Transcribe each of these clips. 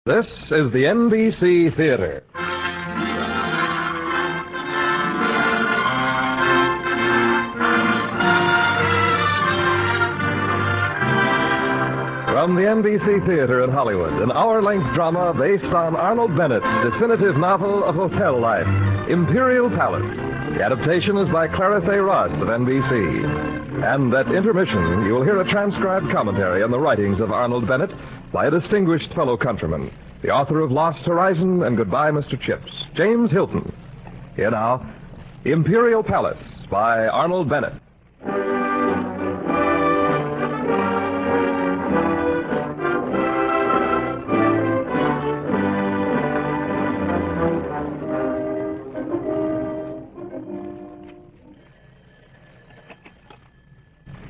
This is the NBC Theater. From the NBC Theater in Hollywood, an hour-length drama based on Arnold Bennett's definitive novel of hotel life, Imperial Palace. The adaptation is by Clarence A. Ross of NBC. And at intermission, you will hear a transcribed commentary on the writings of Arnold Bennett by a distinguished fellow countryman, the author of Lost Horizon and Goodbye, Mr. Chips, James Hilton. Here now, Imperial Palace by Arnold Bennett.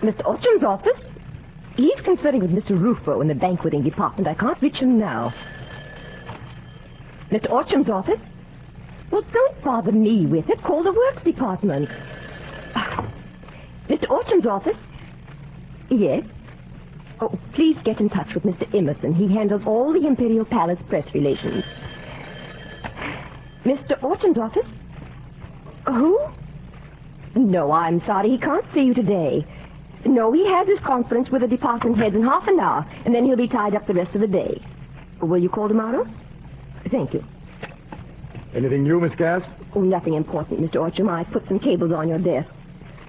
Mr. Orcham's office? He's conferring with Mr. Rufo in the banqueting department. I can't reach him now. Mr. Orcham's office? Well, don't bother me with it. Call the works department. Mr. Orcham's office? Yes? Oh, please get in touch with Mr. Emerson. He handles all the Imperial Palace press relations. Mr. Orcham's office? Who? No, I'm sorry. He can't see you today. No, he has his conference with the department heads in half an hour, and then he'll be tied up the rest of the day. Will you call tomorrow? Thank you. Anything new, Miss Gass? Oh, nothing important, Mr. Orcham. I put some cables on your desk.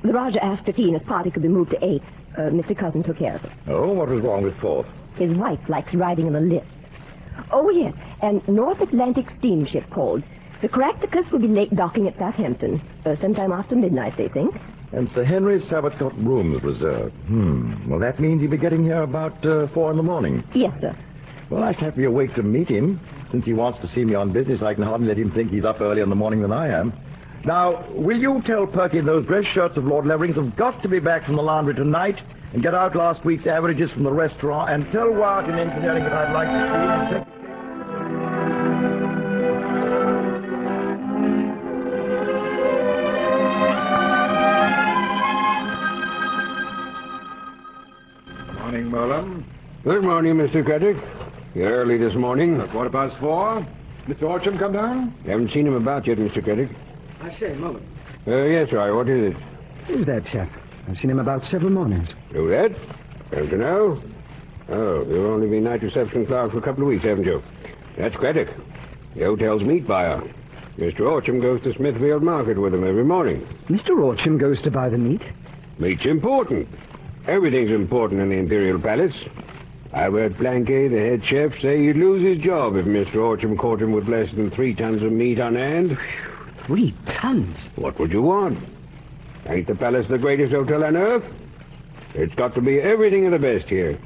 The Roger asked if he and his party could be moved to 8. Mr. Cousin took care of it. Oh, what was wrong with 4th? His wife likes riding in the lift. Oh, yes, and North Atlantic steamship called. The Caractacus will be late docking at Southampton. Sometime after midnight, they think. And Sir Henry Sabbath got rooms reserved. Well, that means he'll be getting here about 4 in the morning. Yes, sir. Well, I shan't be awake to meet him. Since he wants to see me on business, I can hardly let him think he's up earlier in the morning than I am. Now, will you tell Perky those dress shirts of Lord Levering's have got to be back from the laundry tonight and get out last week's averages from the restaurant, and tell Wyatt in engineering that I'd like to see him. Morning, Molam. Good morning, Mr. Craddock. You're early this morning. 4:15. Mr. Orcham come down? Haven't seen him about yet, Mr. Craddock. I say, Mullen. Yes, Roy, what is it? Who's that chap? I've seen him about several mornings. Do that? Don't you know? Oh, you've only been night reception clerk for a couple of weeks, haven't you? That's Craddock, the hotel's meat buyer. Mr. Orcham goes to Smithfield Market with him every morning. Mr. Orcham goes to buy the meat? Meat's important. Everything's important in the Imperial Palace. I've heard Planquet, the head chef, say he'd lose his job if Mr. Orcham caught him with less than 3 tons of meat on hand. 3 tons? What would you want? Ain't the Palace the greatest hotel on earth? It's got to be everything of the best here.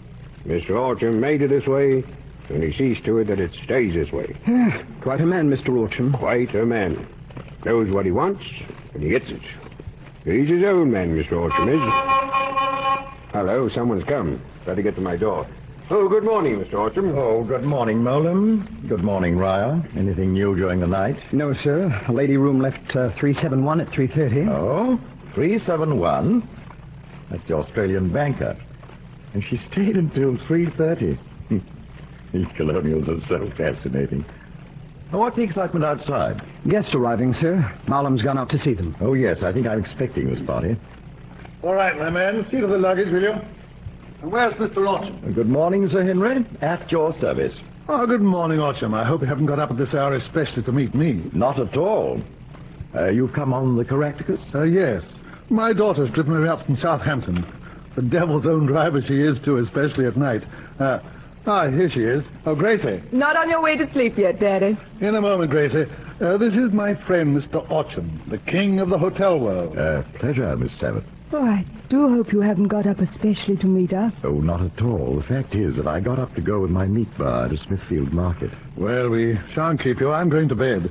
Mr. Orcham made it this way, and he sees to it that it stays this way. Quite a man, Mr. Orcham. Quite a man. Knows what he wants, and he gets it. He's his own man, Mr. Orcham is. Hello, someone's come. Better get to my door. Oh, good morning, Mr. Orcham. Oh, good morning, Molam. Good morning, Ryer. Anything new during the night? No, sir. A lady room left 371 at 3:30. Oh, 371? That's the Australian banker. And she stayed until 3:30. These colonials are so fascinating. Now, what's the excitement outside? Guests arriving, sir. Marlam's gone out to see them. Oh, yes, I think I'm expecting this party. All right, my man. See to the luggage, will you? And where's Mr. Orcham? Good morning, Sir Henry. At your service. Oh, good morning, Orcham. I hope you haven't got up at this hour especially to meet me. Not at all. You've come on the Caractacus? Yes. My daughter's driven me up from Southampton. The devil's own driver she is, too, especially at night. Here she is. Oh, Gracie. Not on your way to sleep yet, Daddy. In a moment, Gracie. This is my friend, Mr. Orcham, the king of the hotel world. Pleasure, Miss Sabbath. Oh, I do hope you haven't got up especially to meet us. Oh, not at all. The fact is that I got up to go with my meat bar to Smithfield Market. Well, we shan't keep you. I'm going to bed.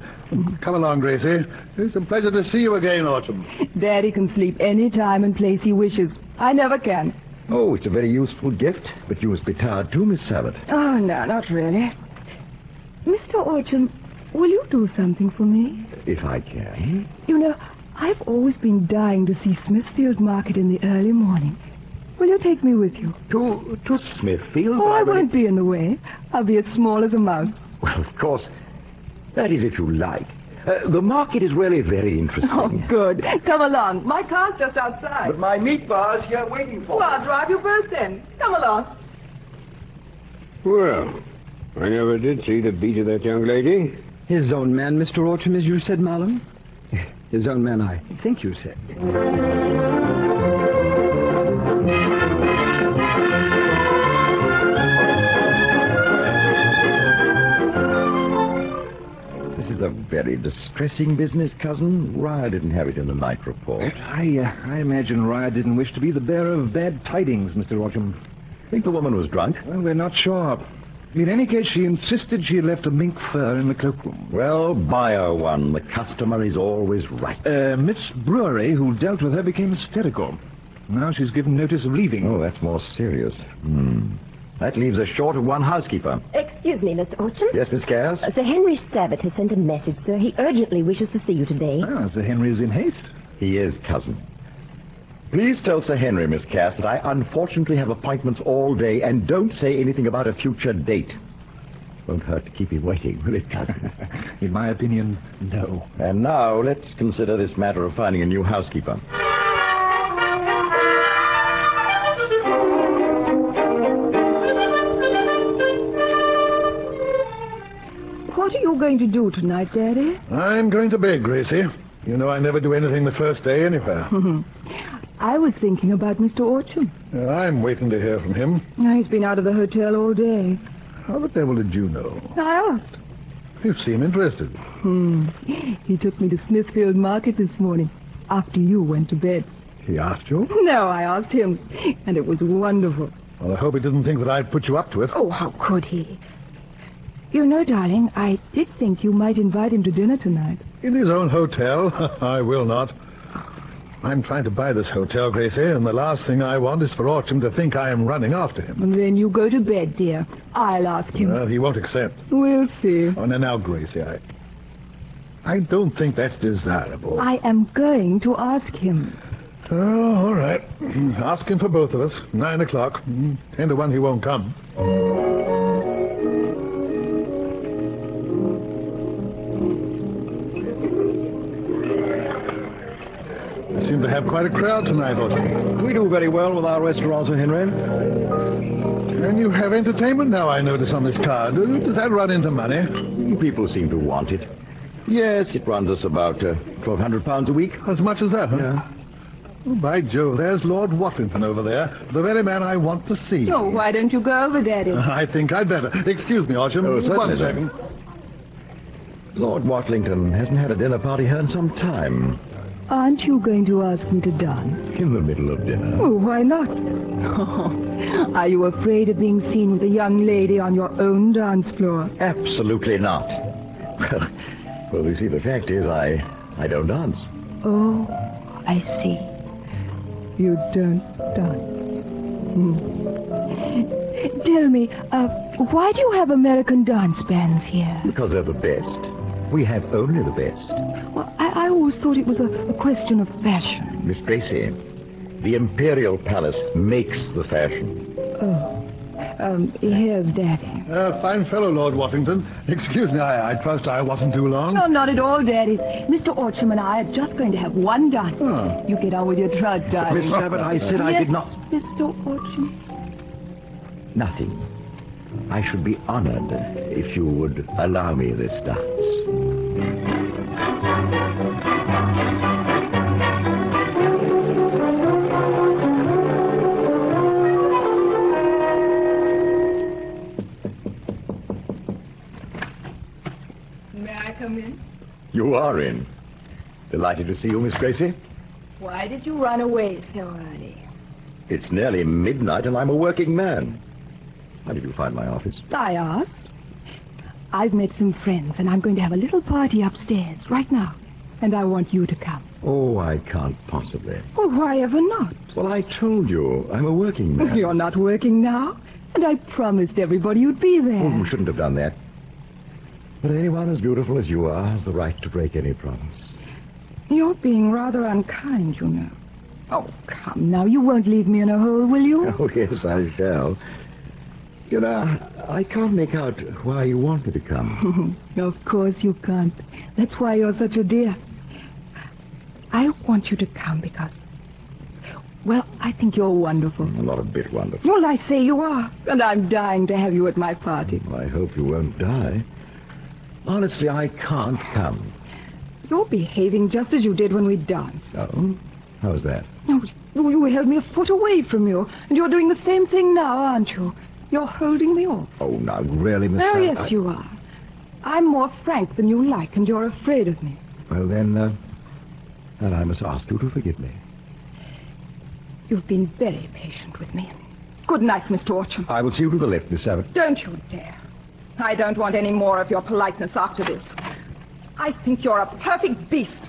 Come along, Gracie. It's a pleasure to see you again, Orcham. Daddy can sleep any time and place he wishes. I never can. Oh, it's a very useful gift, but you must be tired too, Miss Sabbath. Oh, no, not really. Mr. Orcham, will you do something for me? If I can. You know, I've always been dying to see Smithfield Market in the early morning. Will you take me with you? To Smithfield? Oh, I won't be in the way. I'll be as small as a mouse. Well, of course, that is if you like. The market is really very interesting. Oh, good. Come along. My car's just outside. But my meat bar's here waiting for Well, I'll drive you both then. Come along. Well, I never did see the beat of that young lady. His own man, Mr. Orcham, as you said, Marlon? His own man, I think you said. This is a very distressing business, cousin. Rye didn't have it in the night report. I imagine Rye didn't wish to be the bearer of bad tidings, Mr. Orcham. Think the woman was drunk? Well, we're not sure. In any case, she insisted she had left a mink fur in the cloakroom. Well, buy her one. The customer is always right. Miss Brewery, who dealt with her, became hysterical. Now she's given notice of leaving. Oh, that's more serious. That leaves us short of one housekeeper. Excuse me, Mr. Orcham. Yes, Miss Cass? Sir Henry Sabat has sent a message, sir. He urgently wishes to see you today. Ah, Sir Henry is in haste. He is, cousin. Please tell Sir Henry, Miss Cass, that I unfortunately have appointments all day, and don't say anything about a future date. Won't hurt to keep you waiting, will it, cousin? In my opinion, no. And now, let's consider this matter of finding a new housekeeper. What are you going to do tonight, Daddy? I'm going to bed, Gracie. You know I never do anything the first day anywhere. I was thinking about Mr. Orcham. I'm waiting to hear from him. He's been out of the hotel all day. How the devil did you know? I asked. You seem interested. He took me to Smithfield Market this morning, after you went to bed. He asked you? No, I asked him, and it was wonderful. Well, I hope he didn't think that I'd put you up to it. Oh, how could he? You know, darling, I did think you might invite him to dinner tonight. In his own hotel? I will not. I'm trying to buy this hotel, Gracie, and the last thing I want is for Orcham to think I am running after him. And then you go to bed, dear. I'll ask him. Well, he won't accept. We'll see. Oh, now, Gracie, I don't think that's desirable. I am going to ask him. Oh, all right. Ask him for both of us. 9 o'clock. 10 to 1 he won't come. We seem to have quite a crowd tonight, Orcham. We do very well with our restaurants, Sir Henry. And you have entertainment now, I notice, on this card. Does that run into money? People seem to want it. Yes, it runs us about £1,200 a week. As much as that, huh? Yeah. Oh, by Jove, there's Lord Watlington over there. The very man I want to see. Oh, why don't you go over, Daddy? I think I'd better. Excuse me, Orcham. Oh, certainly, One sir. second. Lord Watlington hasn't had a dinner party here in some time. Aren't you going to ask me to dance? In the middle of dinner. Oh, why not? Are you afraid of being seen with a young lady on your own dance floor? Absolutely not. Well, you see, the fact is, I don't dance. Oh, I see. You don't dance. Tell me, why do you have American dance bands here? Because they're the best. We have only the best. Well, I always thought it was a question of fashion. Miss Gracie, the Imperial Palace makes the fashion. Here's Daddy. Fine fellow, Lord Watlington. Excuse me, I trust I wasn't too long. No, not at all, Daddy. Mr. Orcham and I are just going to have one dance. Oh. You get on with your trud, darling. Miss Sabat, I said I did not... Yes, Mr. Orcham. Nothing. I should be honored if you would allow me this dance. May I come in? You are in. Delighted to see you, Miss Gracie. Why did you run away so early? It's nearly midnight and I'm a working man. How did you find my office? I asked. I've met some friends, and I'm going to have a little party upstairs right now. And I want you to come. Oh, I can't possibly. Well, why ever not? Well, I told you, I'm a working man. You're not working now, and I promised everybody you'd be there. Oh, you shouldn't have done that. But anyone as beautiful as you are has the right to break any promise. You're being rather unkind, you know. Oh, come now. You won't leave me in a hole, will you? Oh, yes, I shall. You know, I can't make out why you want me to come. Of course you can't. That's why you're such a dear. I want you to come because, well, I think you're wonderful. Not a bit wonderful. Well, I say you are, and I'm dying to have you at my party. I hope you won't die. Honestly, I can't come. You're behaving just as you did when we danced. Oh? How's that? Oh, you held me a foot away from you, and you're doing the same thing now, aren't you? You're holding me off. Oh, now, really, Miss Oh, Savage, yes, you are. I'm more frank than you like, and you're afraid of me. Well, then I must ask you to forgive me. You've been very patient with me. Good night, Mr. Orcham. I will see you to the left, Miss Savage. Don't you dare. I don't want any more of your politeness after this. I think you're a perfect beast.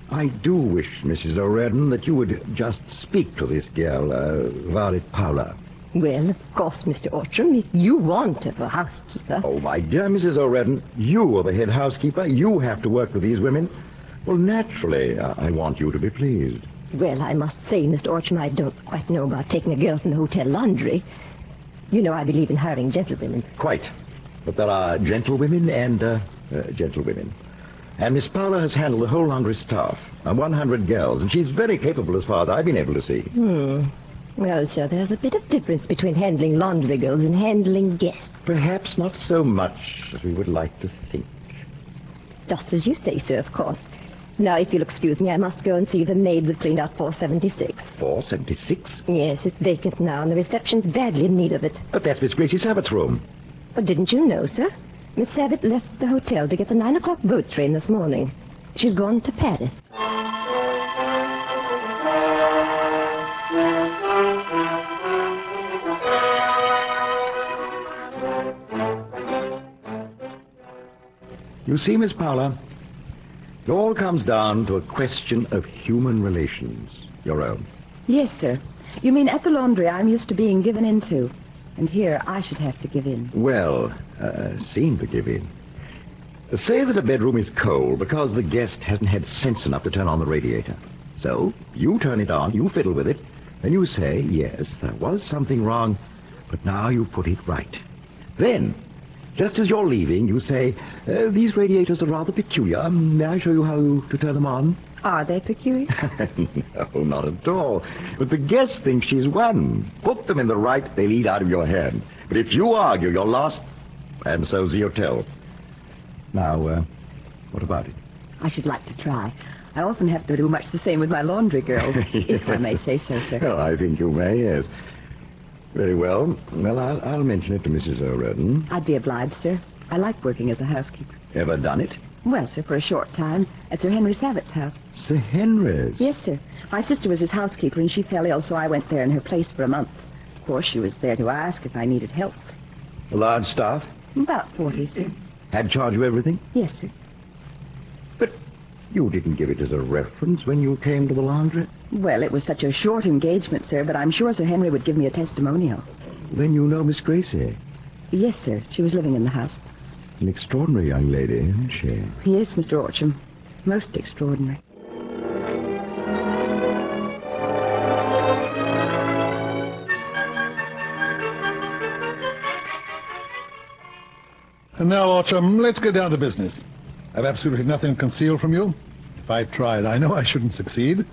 I do wish, Mrs. O'Redden, that you would just speak to this girl, Violet Paula. Well, of course, Mr. Orcham, if you want her for housekeeper. Oh, my dear Mrs. O'Redden, you are the head housekeeper. You have to work with these women. Well, naturally, I want you to be pleased. Well, I must say, Mr. Orcham, I don't quite know about taking a girl from the hotel laundry. You know I believe in hiring gentlewomen. Quite. But there are gentlewomen and gentlewomen. And Miss Paula has handled the whole laundry staff, 100 girls, and she's very capable as far as I've been able to see. Well, sir, there's a bit of difference between handling laundry girls and handling guests. Perhaps not so much as we would like to think. Just as you say, sir, of course. Now, if you'll excuse me, I must go and see the maids have cleaned out 476. 476? Yes, it's vacant now, and the reception's badly in need of it. But that's Miss Gracie Savitt's room. But didn't you know, sir? Miss Savitt left the hotel to get the 9 o'clock boat train this morning. She's gone to Paris. You see, Miss Paula, it all comes down to a question of human relations, your own. Yes, sir. You mean at the laundry I'm used to being given into. And here I should have to give in. Well, seem to give in. Say that a bedroom is cold because the guest hasn't had sense enough to turn on the radiator. So, you turn it on, you fiddle with it, and you say, yes, there was something wrong, but now you put it right. Then, just as you're leaving, you say, these radiators are rather peculiar. May I show you how to turn them on? Are they peculiar? No, not at all. But the guest thinks she's won. Put them in the right, they'll eat out of your hand. But if you argue, you're lost, and so's the hotel. Now, what about it? I should like to try. I often have to do much the same with my laundry girls, if I may say so, sir. Well, I think you may, yes. Very well. Well, I'll mention it to Mrs. O'Redden. I'd be obliged, sir. I like working as a housekeeper. Ever done it? Well, sir, for a short time, at Sir Henry Savitt's house. Sir Henry's? Yes, sir. My sister was his housekeeper, and she fell ill, so I went there in her place for a month. Of course, she was there to ask if I needed help. A large staff? About 40, sir. Had charge of everything? Yes, sir. But you didn't give it as a reference when you came to the laundry? Well, it was such a short engagement, sir, but I'm sure Sir Henry would give me a testimonial. Then you know Miss Gracie. Yes, sir. She was living in the house. An extraordinary young lady, isn't she? Yes, Mr. Orcham. Most extraordinary. And now, Orcham, let's get down to business. I've absolutely nothing to conceal from you. If I tried, I know I shouldn't succeed.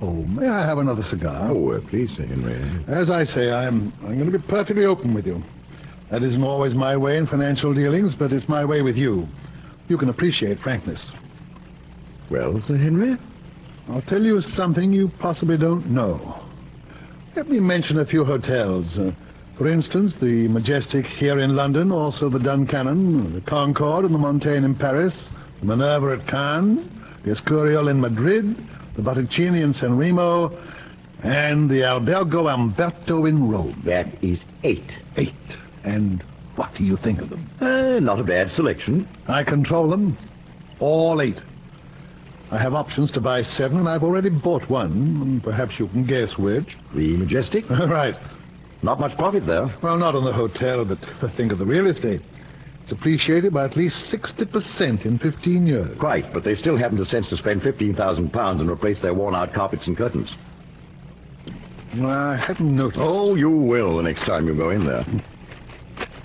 Oh, may I have another cigar? Oh, please, Sir Henry. As I say, I'm going to be perfectly open with you. That isn't always my way in financial dealings, but it's my way with you. You can appreciate frankness. Well, Sir Henry? I'll tell you something you possibly don't know. Let me mention a few hotels. For instance, the Majestic here in London, also the Duncannon, the Concorde and the Montaigne in Paris, the Minerva at Cannes, the Escurial in Madrid, the Botticini in San Remo, and the Albergo Umberto in Rome. That is 8. 8. And what do you think of them? Not a bad selection. I control them. All 8. I have options to buy 7, and I've already bought one. Perhaps you can guess which. The Majestic? Right. Not much profit there. Well, not on the hotel, but think of the real estate. It's appreciated by at least 60% in 15 years. Quite, but they still haven't the sense to spend £15,000 and replace their worn-out carpets and curtains. Well, I hadn't noticed. Oh, you will the next time you go in there.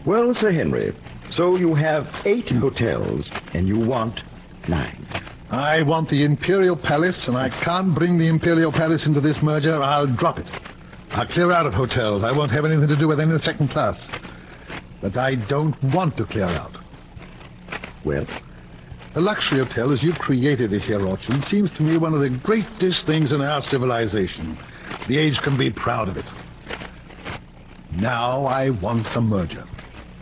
Well, Sir Henry, so you have 8 hotels, and you want 9. I want the Imperial Palace, and I can't bring the Imperial Palace into this merger. I'll drop it. I'll clear out of hotels. I won't have anything to do with any second class. But I don't want to clear out. Well? The luxury hotel, as you've created it here, Orchard, seems to me one of the greatest things in our civilization. The age can be proud of it. Now I want the merger.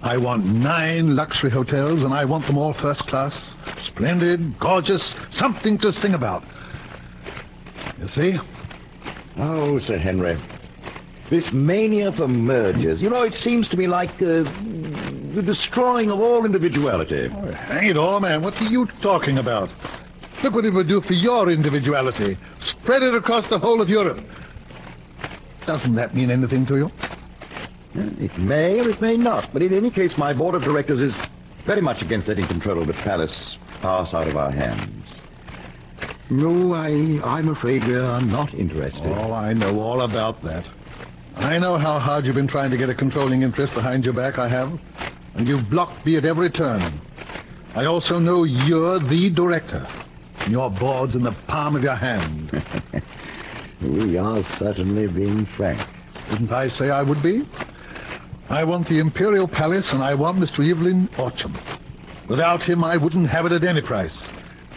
I want 9 luxury hotels, and I want them all first class, splendid, gorgeous, something to sing about. You see? Oh, Sir Henry, this mania for mergers, it seems to me like the destroying of all individuality. Oh, hang it all, man. What are you talking about? Look what it would do for your individuality. Spread it across the whole of Europe. Doesn't that mean anything to you? It may or it may not, but in any case, my board of directors is very much against letting control of the palace pass out of our hands. No, I'm afraid we are not interested. Oh, I know all about that. I know how hard you've been trying to get a controlling interest behind your back, I have. And you've blocked me at every turn. I also know you're the director. And your board's in the palm of your hand. We are certainly being frank. Didn't I say I would be? I want the Imperial Palace, and I want Mr. Evelyn Orcham. Without him, I wouldn't have it at any price.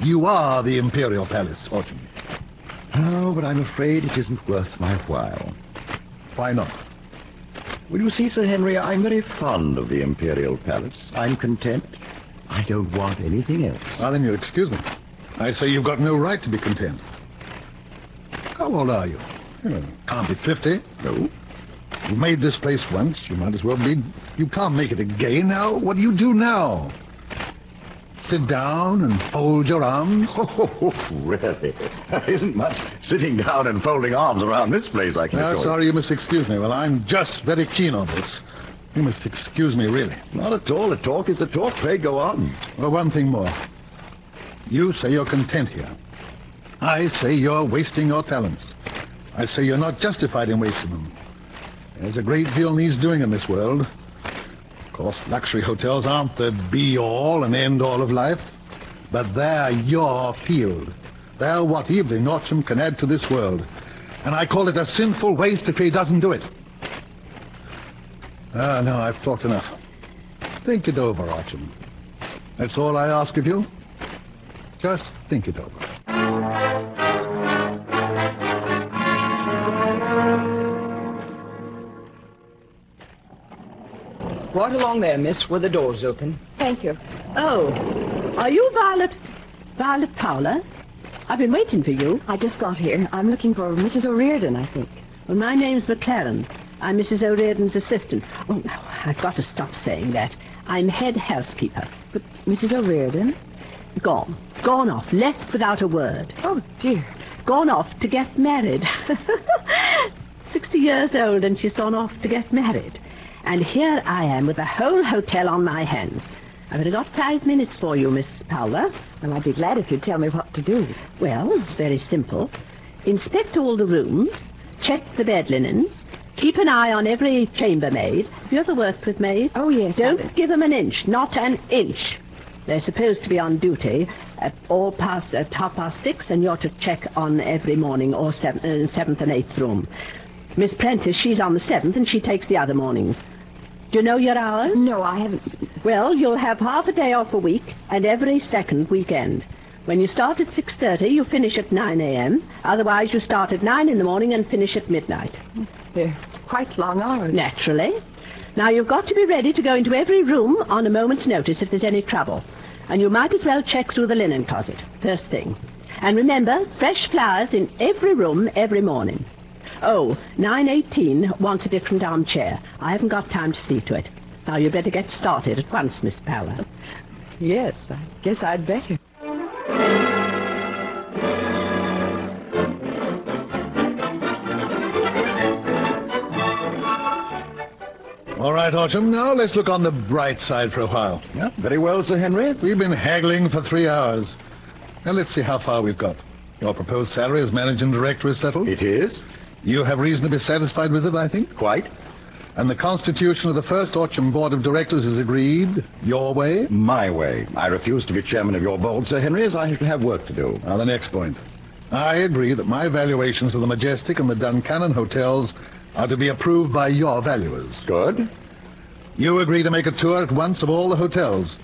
You are the Imperial Palace, Orcham. Oh, but I'm afraid it isn't worth my while. Why not? Well, you see, Sir Henry, I'm very fond of the Imperial Palace. I'm content. I don't want anything else. Well, then you'll excuse me. I say you've got no right to be content. How old are you? You can't be 50. No. You made this place once. You might as well be... You can't make it again now. What do you do now? Sit down and fold your arms? Oh, really? There isn't much sitting down and folding arms around this place, I can assure you. Sorry, you must excuse me. Well, I'm just very keen on this. You must excuse me, really. Not at all. A talk is a talk. Pray go on. Well, one thing more. You say you're content here. I say you're wasting your talents. I say you're not justified in wasting them. There's a great deal needs doing in this world. Of course, luxury hotels aren't the be-all and end-all of life, but they're your field. They're what Evelyn Orcham can add to this world. And I call it a sinful waste if he doesn't do it. No, I've talked enough. Think it over, Orcham. That's all I ask of you. Just think it over. Right along there, miss, where the door's open. Thank you. Oh, are you Violet Fowler? I've been waiting for you. I just got here. I'm looking for Mrs. O'Riordan, I think. Well, my name's McLaren. I'm Mrs. O'Riordan's assistant. Oh, no, I've got to stop saying that. I'm head housekeeper. But Mrs. O'Riordan? Gone. Gone off. Left without a word. Oh, dear. Gone off to get married. 60 years old and she's gone off to get married. And here I am with the whole hotel on my hands. I've only got 5 minutes for you, Miss Fowler. Well, I'd be glad if you'd tell me what to do. Well, it's very simple. Inspect all the rooms, check the bed linens, keep an eye on every chambermaid. Have you ever worked with maids? Oh, yes. Don't give them an inch, not an inch. They're supposed to be on duty at 6:30, and you're to check on every morning or 7th and 8th room. Miss Prentice, she's on the 7th, and she takes the other mornings. Do you know your hours? No, I haven't. Well, you'll have half a day off a week and every second weekend. When you start at 6:30, you finish at 9 a.m. Otherwise, you start at 9 in the morning and finish at midnight. They're quite long hours. Naturally. Now, you've got to be ready to go into every room on a moment's notice if there's any trouble. And you might as well check through the linen closet, first thing. And remember, fresh flowers in every room every morning. Oh, 918 wants a different armchair. I haven't got time to see to it. Now, you'd better get started at once, Miss Fowler. Yes, I guess I'd better. right, Autumn. Now let's look on the bright side for a while. Yeah, very well, Sir Henry. We've been haggling for 3 hours. Now let's see how far we've got. Your proposed salary as managing director is settled. It is. You have reason to be satisfied with it, I think. Quite. And the constitution of the First Autumn Board of Directors is agreed your way. My way. I refuse to be chairman of your board, Sir Henry, as I shall have work to do. Now, the next point. I agree that my valuations of the Majestic and the Duncannon hotels are to be approved by your valuers. Good. You agree to make a tour at once of all the hotels.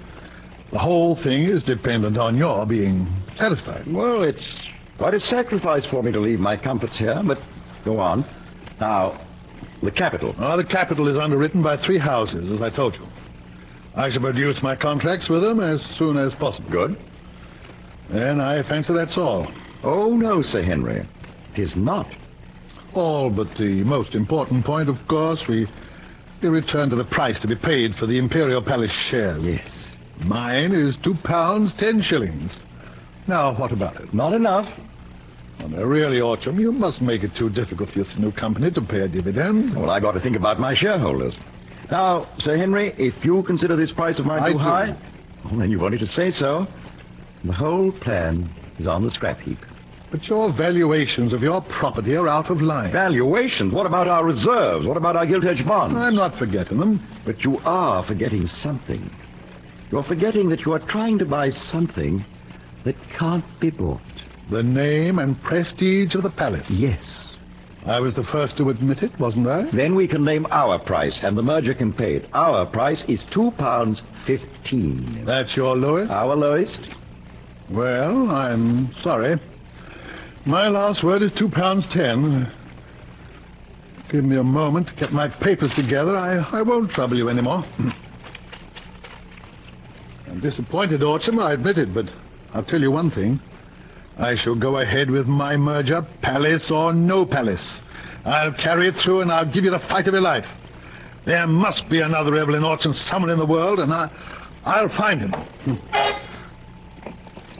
The whole thing is dependent on your being satisfied. Well, it's quite a sacrifice for me to leave my comforts here, but go on. Now, the capital. The capital is underwritten by 3 houses, as I told you. I shall produce my contracts with them as soon as possible. Good. And I fancy that's all. Oh, no, Sir Henry. It is not. All but the most important point, of course. We return to the price to be paid for the Imperial Palace shares. Yes. Mine is £2 10 shillings. Now, what about it? Not enough. Well, now, really, Autumn, you must make it too difficult for this new company to pay a dividend. Well, I got to think about my shareholders. Now, Sir Henry, if you consider this price of mine too high, well, then you've only to say so. The whole plan is on the scrap heap. But your valuations of your property are out of line. Valuations? What about our reserves? What about our gilt-edged bonds? I'm not forgetting them. But you are forgetting something. You're forgetting that you are trying to buy something that can't be bought. The name and prestige of the palace. Yes. I was the first to admit it, wasn't I? Then we can name our price, and the merger can pay it. Our price is £2.15. That's your lowest? Our lowest? Well, I'm sorry. My last word is £2 10. Give me a moment to get my papers together. I won't trouble you anymore. I'm disappointed, Autumn, I admit it, but I'll tell you one thing. I shall go ahead with my merger, palace or no palace. I'll carry it through, and I'll give you the fight of your life. There must be another Evelyn Orchard somewhere in the world, and I'll find him.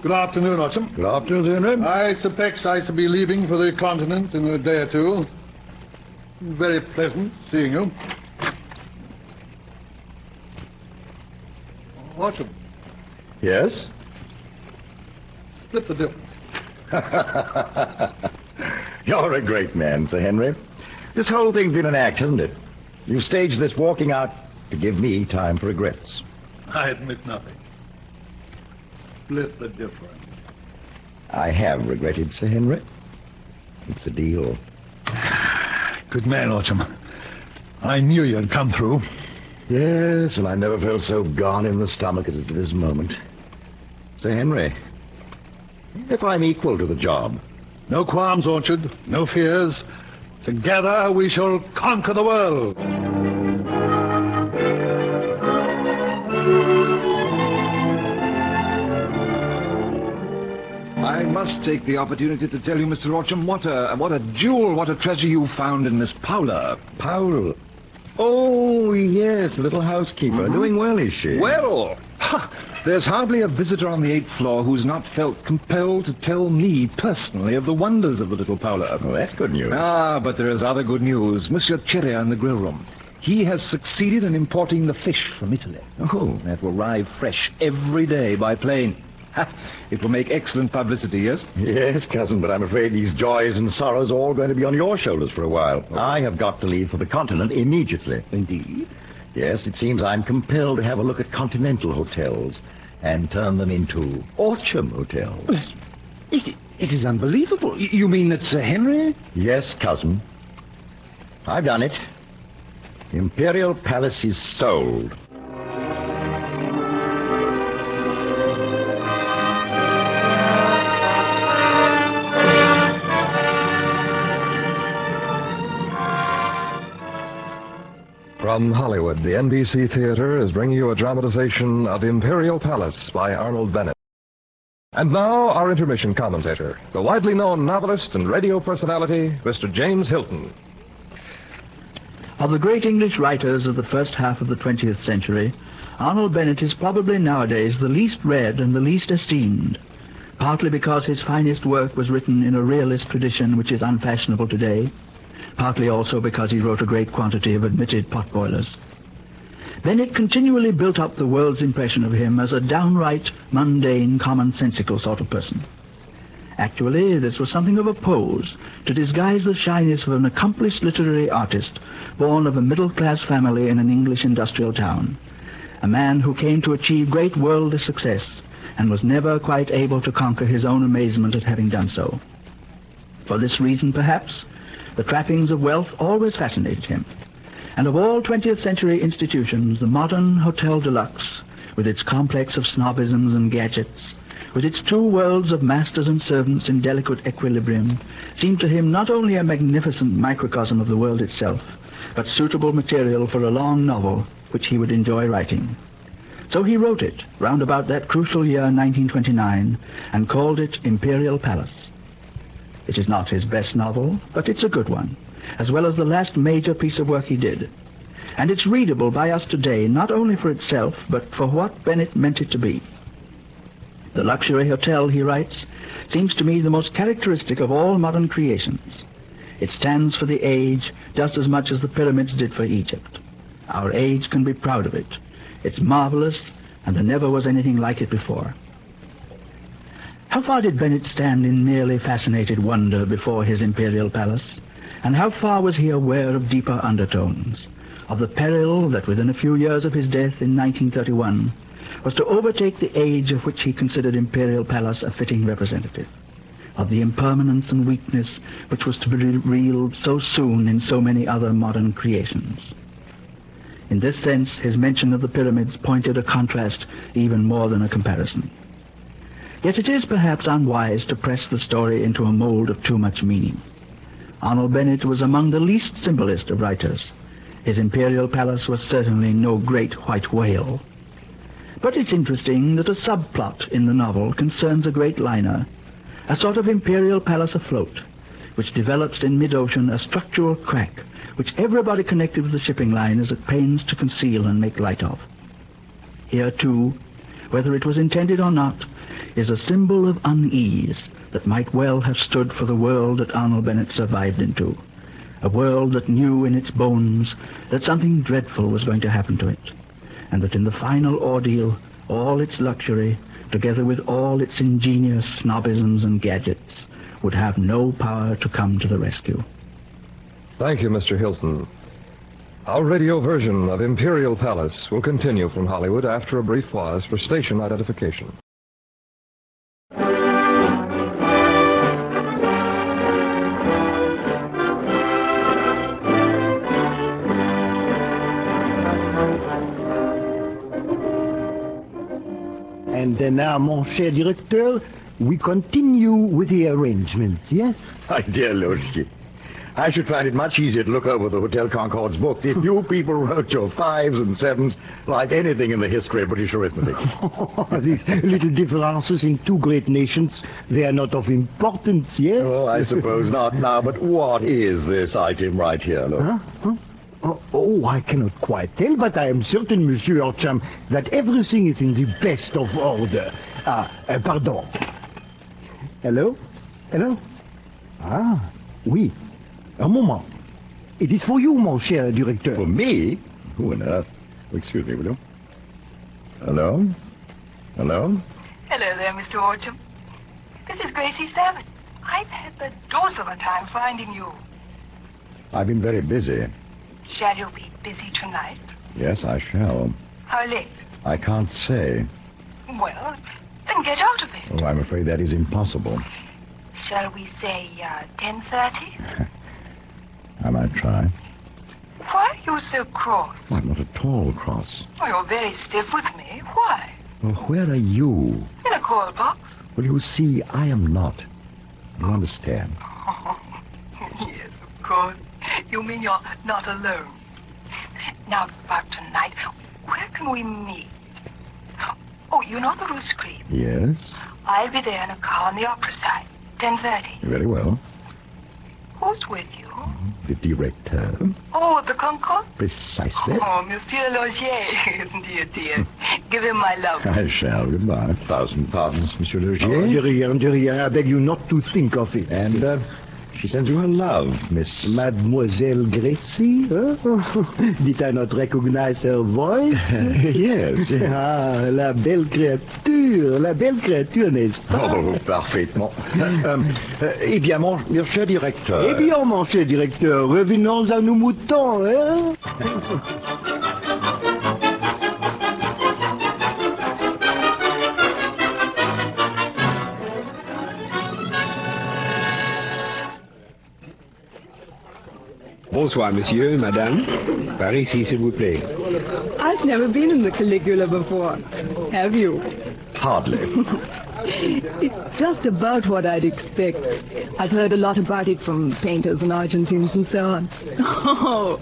Good afternoon, Autumn. Good afternoon, Henry. I suspect I shall be leaving for the continent in a day or two. Very pleasant seeing you. Autumn, Yes? split the difference. You're a great man, Sir Henry. This whole thing's been an act, hasn't it? You staged this walking out to give me time for regrets. I admit nothing. Split the difference. I have regretted, Sir Henry. It's a deal. Good man, Autumn. I knew you'd come through. Yes, and I never felt so gone in the stomach as at this moment. Sir Henry, if I'm equal to the job. No qualms, Orchard. No fears. Together we shall conquer the world. I must take the opportunity to tell you, Mr. Orcham, what a jewel, what a treasure you found in Miss Powler. Powell. Oh, yes, the little housekeeper. Doing well, is she? Well, there's hardly a visitor on the 8th floor who's not felt compelled to tell me personally of the wonders of the little Powler. Well, that's good news. But there is other good news. Monsieur Cheria in the grill room. He has succeeded in importing the fish from Italy. Oh. That will arrive fresh every day by plane. It will make excellent publicity, yes? Yes, cousin, but I'm afraid these joys and sorrows are all going to be on your shoulders for a while. I have got to leave for the continent immediately. Indeed? Yes, it seems I'm compelled to have a look at continental hotels and turn them into Orcham hotels. It is unbelievable. You mean that Sir Henry? Yes, cousin. I've done it. Imperial Palace is sold. From Hollywood, the NBC Theater is bringing you a dramatization of Imperial Palace by Arnold Bennett. And now, our intermission commentator, the widely known novelist and radio personality, Mr. James Hilton. Of the great English writers of the first half of the 20th century, Arnold Bennett is probably nowadays the least read and the least esteemed, partly because his finest work was written in a realist tradition which is unfashionable today, partly also because he wrote a great quantity of admitted potboilers. Bennett continually built up the world's impression of him as a downright, mundane, commonsensical sort of person. Actually, this was something of a pose to disguise the shyness of an accomplished literary artist born of a middle-class family in an English industrial town, a man who came to achieve great worldly success and was never quite able to conquer his own amazement at having done so. For this reason, perhaps, the trappings of wealth always fascinated him, and of all 20th century institutions, the modern Hotel Deluxe, with its complex of snobisms and gadgets, with its two worlds of masters and servants in delicate equilibrium, seemed to him not only a magnificent microcosm of the world itself, but suitable material for a long novel which he would enjoy writing. So he wrote it round about that crucial year 1929 and called it Imperial Palace. It is not his best novel, but it's a good one, as well as the last major piece of work he did. And it's readable by us today not only for itself, but for what Bennett meant it to be. The luxury hotel, he writes, seems to me the most characteristic of all modern creations. It stands for the age just as much as the pyramids did for Egypt. Our age can be proud of it. It's marvelous, and there never was anything like it before. How far did Bennett stand in merely fascinated wonder before his Imperial Palace? And how far was he aware of deeper undertones, of the peril that within a few years of his death in 1931 was to overtake the age of which he considered Imperial Palace a fitting representative, of the impermanence and weakness which was to be revealed so soon in so many other modern creations? In this sense, his mention of the pyramids pointed a contrast even more than a comparison. Yet it is perhaps unwise to press the story into a mold of too much meaning. Arnold Bennett was among the least symbolist of writers. His Imperial Palace was certainly no great white whale. But it's interesting that a subplot in the novel concerns a great liner, a sort of Imperial Palace afloat, which develops in mid-ocean a structural crack which everybody connected with the shipping line is at pains to conceal and make light of. Here, too, whether it was intended or not, is a symbol of unease that might well have stood for the world that Arnold Bennett survived into, a world that knew in its bones that something dreadful was going to happen to it, and that in the final ordeal, all its luxury, together with all its ingenious snobisms and gadgets, would have no power to come to the rescue. Thank you, Mr. Hilton. Our radio version of Imperial Palace will continue from Hollywood after a brief pause for station identification. And now, mon cher directeur, we continue with the arrangements, yes? My dear Loshki, I should find it much easier to look over the Hotel Concorde's books if you people wrote your 5s and 7s like anything in the history of British arithmetic. These little differences in two great nations, they are not of importance, yes? Oh, I suppose not now, but what is this item right here, look? Oh, I cannot quite tell, but I am certain, Monsieur Orcham, that everything is in the best of order. Pardon. Hello? Hello? Oui. Un moment. It is for you, mon cher directeur. For me? Who on earth? Excuse me, will you? Hello? Hello? Hello there, Mr. Orcham. This is Gracie Savage. I've had the dose of a time finding you. I've been very busy. Shall you be busy tonight? Yes, I shall. How late? I can't say. Well, then get out of it. Oh, I'm afraid that is impossible. Shall we say 10:30? I might try. Why are you so cross? Oh, I'm not at all cross. Oh, you're very stiff with me. Why? Well, where are you? In a call box. Well, you see, I am not. You understand? Oh, yes, of course. You mean you're not alone. Now, about tonight, where can we meet? Oh, you know the Rue Scream? Yes? I'll be there in a car on the opera side. 10:30. Very well. Who's with you? The director. Oh, the Concorde? Precisely. Oh, Monsieur Logier, isn't he a dear? Give him my love. I shall. Goodbye. 1,000 pardons, Monsieur Logier. De rien, I beg you not to think of it. And She sends you her love, Miss... Mademoiselle Gracie? Did I not recognize her voice? Yes. Ah, la belle créature, n'est-ce pas? Oh, parfaitement. Eh bien, mon cher directeur... Eh bien, mon cher directeur, revenons à nos moutons, hein? Bonsoir, monsieur, madame. Par ici, s'il vous plaît. I've never been in the Caligula before. Have you? Hardly. It's just about what I'd expect. I've heard a lot about it from painters and Argentines and so on. Oh,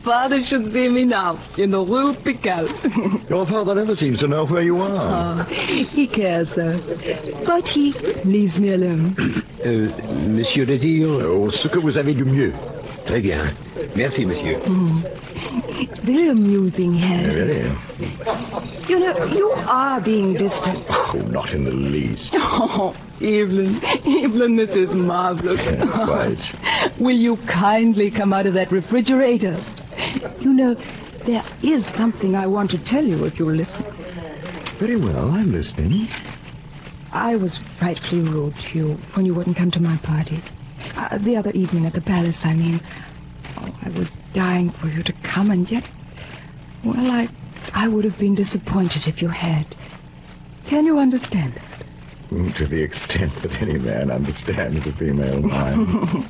father should see me now, in the Rue Pigalle. Your father never seems to know where you are. Oh, he cares, though. But he leaves me alone. Monsieur désire... Oh, ce que vous avez du mieux. Très bien. Merci, monsieur. It's very amusing, Harrison. Really? You know, you are being distant. Oh, not in the least. Oh, Evelyn, this is marvelous. Yeah, quite. Will you kindly come out of that refrigerator? You know, there is something I want to tell you if you'll listen. Very well, I'm listening. I was frightfully rude to you when you wouldn't come to my party. The other evening at the palace, I mean. Oh, I was dying for you to come, and yet... Well, I would have been disappointed if you had. Can you understand that? To the extent that any man understands the female mind.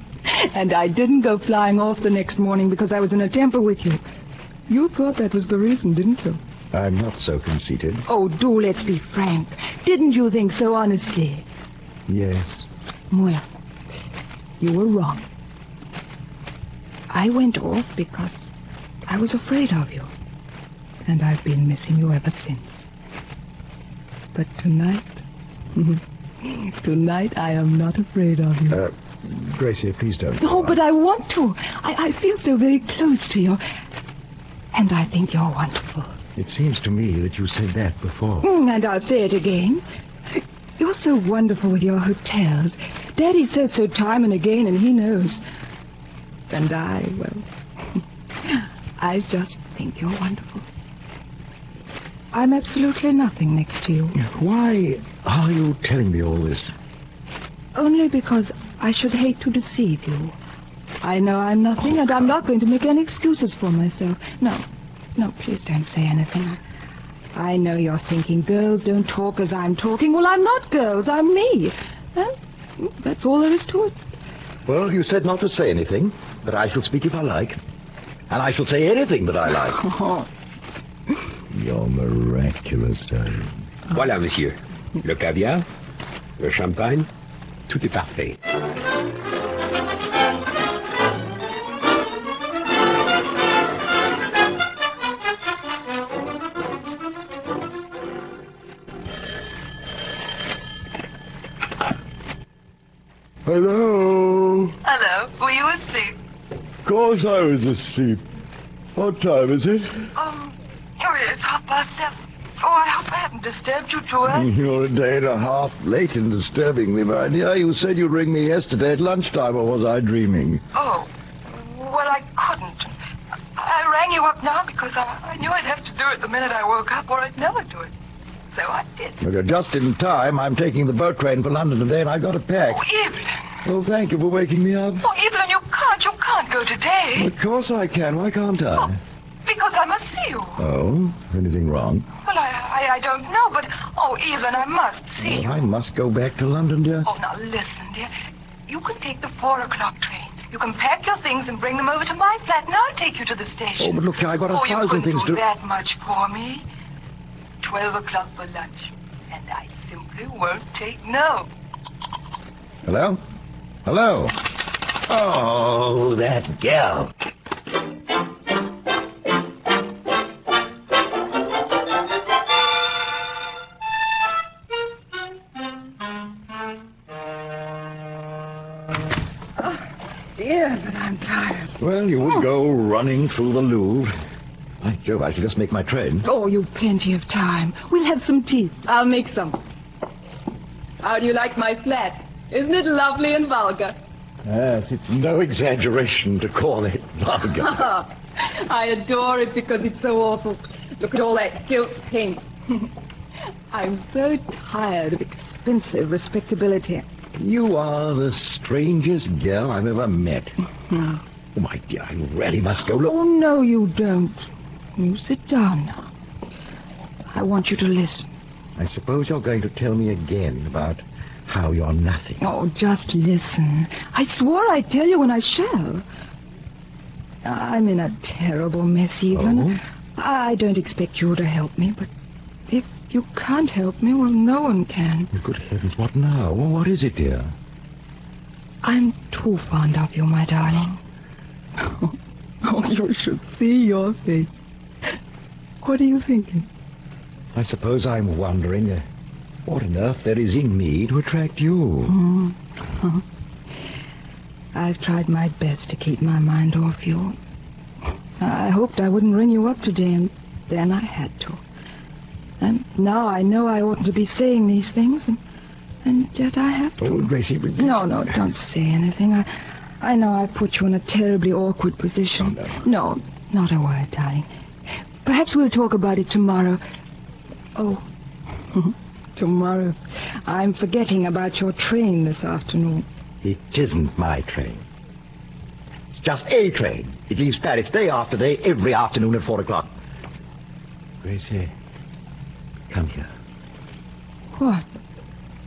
And I didn't go flying off the next morning because I was in a temper with you. You thought that was the reason, didn't you? I'm not so conceited. Oh, do let's be frank. Didn't you think so honestly? Yes. Well, you were wrong. I went off because I was afraid of you. And I've been missing you ever since. But tonight... tonight I am not afraid of you. Gracie, please don't. No, but I want to. I feel so very close to you. And I think you're wonderful. It seems to me that you said that before. And I'll say it again. You're so wonderful with your hotels. Daddy says so time and again, and he knows. And I just think you're wonderful. I'm absolutely nothing next to you. Why are you telling me all this? Only because I should hate to deceive you. I know I'm nothing, and I'm not going to make any excuses for myself. No, please don't say anything. I know you're thinking girls don't talk as I'm talking. Well, I'm not girls, I'm me. That's all there is to it. Well, you said not to say anything, but I shall speak if I like. And I shall say anything that I like. Oh. You're miraculous, darling. Voilà, monsieur. Le caviar, le champagne, tout est parfait. Hello? Hello. Were you asleep? Of course I was asleep. What time is it? It's 7:30. Oh, I hope I haven't disturbed you too early. You're a day and a half late in disturbing me, my dear. You said you'd ring me yesterday at lunchtime, or was I dreaming? Oh, well, I couldn't. I rang you up now because I knew I'd have to do it the minute I woke up, or I'd never do it. So I did. Well, you're just in time. I'm taking the boat train for London today, and I've got to pack. Oh, Evelyn. Well, thank you for waking me up. Oh, Evelyn, you can't go today. Of course I can. Why can't I? Oh, because I must see you. Oh, anything wrong? Well, I don't know, but, oh, Evelyn, I must see you. I must go back to London, dear. Oh, now listen, dear. You can take the 4 o'clock train. You can pack your things and bring them over to my flat, and I'll take you to the station. Oh, but look, I got 1,000 things to... to... do that much for me. 12 o'clock for lunch. And I simply won't take no. Hello? Hello? Oh, that gal. Dear, but I'm tired. Well, you would go running through the Louvre. By Jove, I should just make my train. Oh, you've plenty of time. We'll have some tea. I'll make some. How do you like my flat? Isn't it lovely and vulgar? Yes, it's no exaggeration to call it vulgar. I adore it because it's so awful. Look at all that gilt paint. I'm so tired of expensive respectability. You are the strangest girl I've ever met. No. Oh, my dear, I really must go. Look. Oh, no, you don't. You sit down now. I want you to listen. I suppose you're going to tell me again about how you're nothing. Oh, just listen. I swore I'd tell you when I shall. I'm in a terrible mess, Evelyn. Oh? I don't expect you to help me, but if you can't help me, well, no one can. Good heavens, what now? Well, what is it, dear? I'm too fond of you, my darling. Oh, you should see your face. What are you thinking? I suppose I'm wondering what on earth there is in me to attract you. Mm. I've tried my best to keep my mind off you. I hoped I wouldn't ring you up today, and then I had to. And now I know I oughtn't to be saying these things, and yet I have to. Oh, Gracie... No, don't say anything. I know I've put you in a terribly awkward position. No, not a word, darling. Perhaps we'll talk about it tomorrow. Oh, tomorrow. I'm forgetting about your train this afternoon. It isn't my train. It's just a train. It leaves Paris day after day, every afternoon at 4 o'clock. Gracie, come here. What?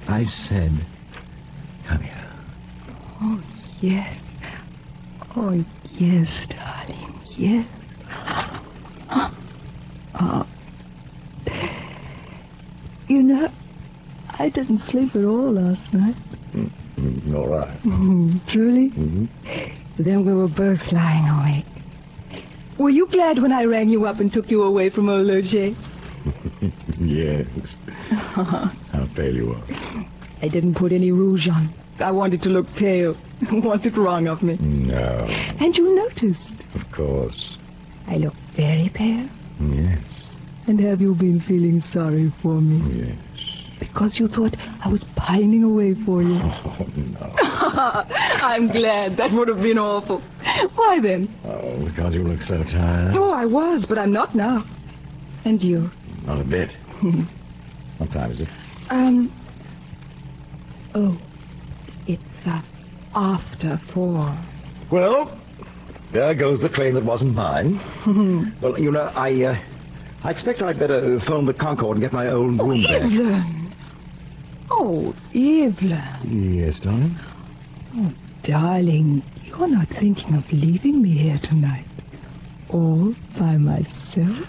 I said, come here. Oh, yes. Oh, yes, darling, yes. You know, I didn't sleep at all last night. All right. Truly? Mm-hmm. Then we were both lying awake. Were you glad when I rang you up and took you away from old Loger? Yes. How pale you are. I didn't put any rouge on. I wanted to look pale. Was it wrong of me? No. And you noticed? Of course. I look very pale. Yes. And have you been feeling sorry for me? Yes. Because you thought I was pining away for you? Oh, no. I'm glad. That would have been awful. Why then? Oh, because you look so tired. Oh, I was, but I'm not now. And you? Not a bit. What time is it? Oh, it's after 4. Well, there goes the train that wasn't mine. Well, you know, I expect I'd better phone the Concorde and get my own room back. Evelyn! Oh, Evelyn. Yes, darling? Oh, darling, you're not thinking of leaving me here tonight, all by myself?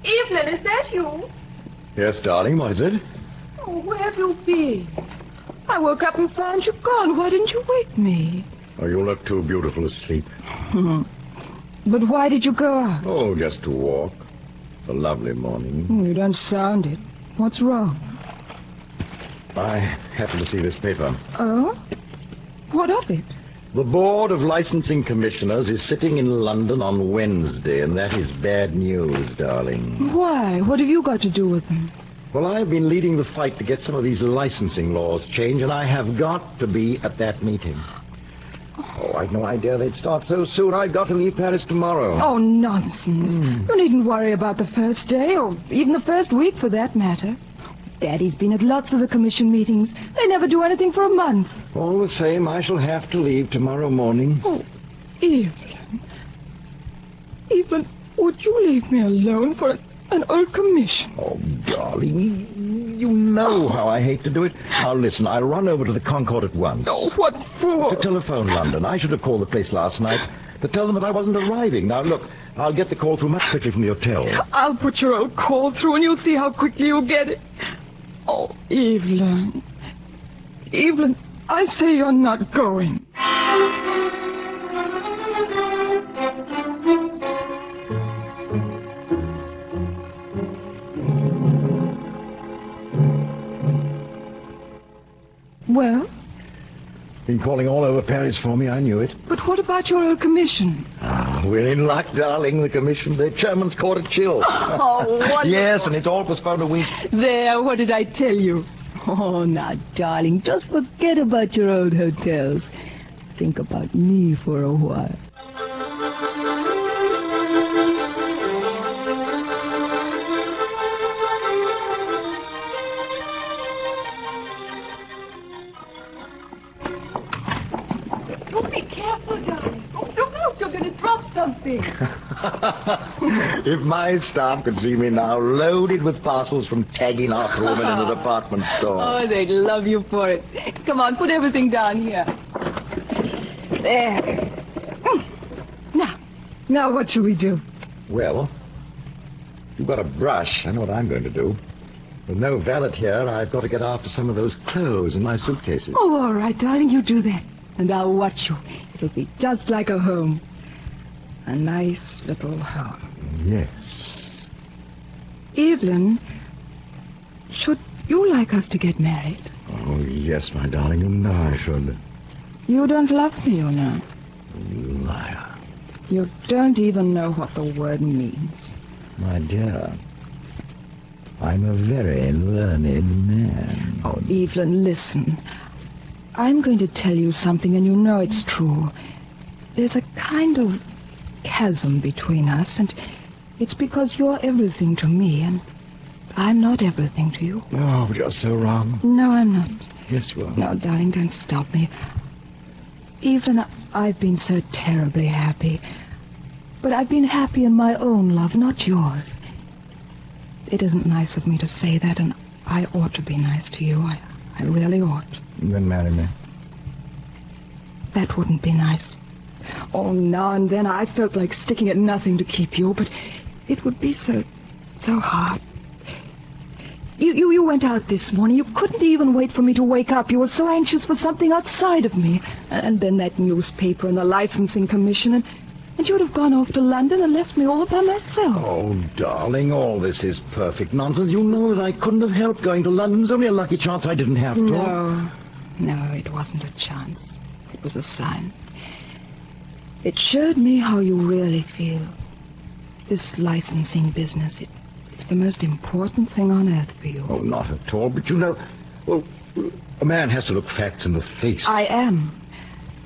Evelyn, is that you? Yes, darling, what is it? Oh, where have you been? I woke up and found you gone. Why didn't you wake me? Oh, you look too beautiful to sleep. But why did you go out? Oh, just to walk. A lovely morning. You don't sound it. What's wrong? I happened to see this paper. Oh? What of it? The Board of Licensing Commissioners is sitting in London on Wednesday, and that is bad news, darling. Why? What have you got to do with them? Well, I've been leading the fight to get some of these licensing laws changed, and I have got to be at that meeting. Oh, I'd no idea they'd start so soon. I've got to leave Paris tomorrow. Oh, nonsense. You needn't worry about the first day, or even the first week for that matter. Daddy's been at lots of the commission meetings. They never do anything for a month. All the same, I shall have to leave tomorrow morning. Oh, Evelyn. Evelyn, would you leave me alone for an old commission? Oh, darling, you know how I hate to do it. Now, listen, I'll run over to the Concorde at once. Oh, what for? To telephone London. I should have called the place last night to tell them that I wasn't arriving. Now, look, I'll get the call through much quickly from the hotel. I'll put your old call through and you'll see how quickly you'll get it. Oh, Evelyn. Evelyn, I say you're not going. Well, Been calling all over Paris for me, I knew it. but what about your old commission? Ah, we're in luck, darling, the commission. The Germans caught a chill. Oh, wonderful. Yes, and it's all postponed a week. There, what did I tell you? Oh, now, darling, just forget about your old hotels. Think about me for a while. Oh, be careful, darling. Oh, look, you're going to drop something. If my staff could see me now, loaded with parcels from tagging after women in a department store. Oh, they'd love you for it. Come on, put everything down here. There. Now what shall we do? Well, you've got a brush. I know what I'm going to do. With no valet here, I've got to get after some of those clothes in my suitcases. Oh, all right, darling, you do that. And I'll watch you. It'll be just like a home. A nice little home. Yes. Evelyn, should you like us to get married? Oh, yes, my darling. You know I should. You don't love me, you know. You liar. You don't even know what the word means. My dear, I'm a very learned man. Oh, Evelyn, listen. I'm going to tell you something, and you know it's true. There's a kind of chasm between us, and it's because you're everything to me, and I'm not everything to you. Oh, but you're so wrong. No, I'm not. Yes, you are. No, darling, don't stop me. Evelyn, I've been so terribly happy. But I've been happy in my own love, not yours. It isn't nice of me to say that, and I ought to be nice to you. I really ought. Then marry me. That wouldn't be nice. Oh, now and then I felt like sticking at nothing to keep you, but it would be so hard. You went out this morning. You couldn't even wait for me to wake up. You were so anxious for something outside of me. And then that newspaper and the licensing commission, and you'd have gone off to London and left me all by myself. Oh, darling, all this is perfect nonsense. You know that I couldn't have helped going to London. It's only a lucky chance I didn't have to. No, it wasn't a chance. It was a sign. It showed me how you really feel. This licensing business, it's the most important thing on earth for you. Oh, not at all. But you know, well, a man has to look facts in the face. I am.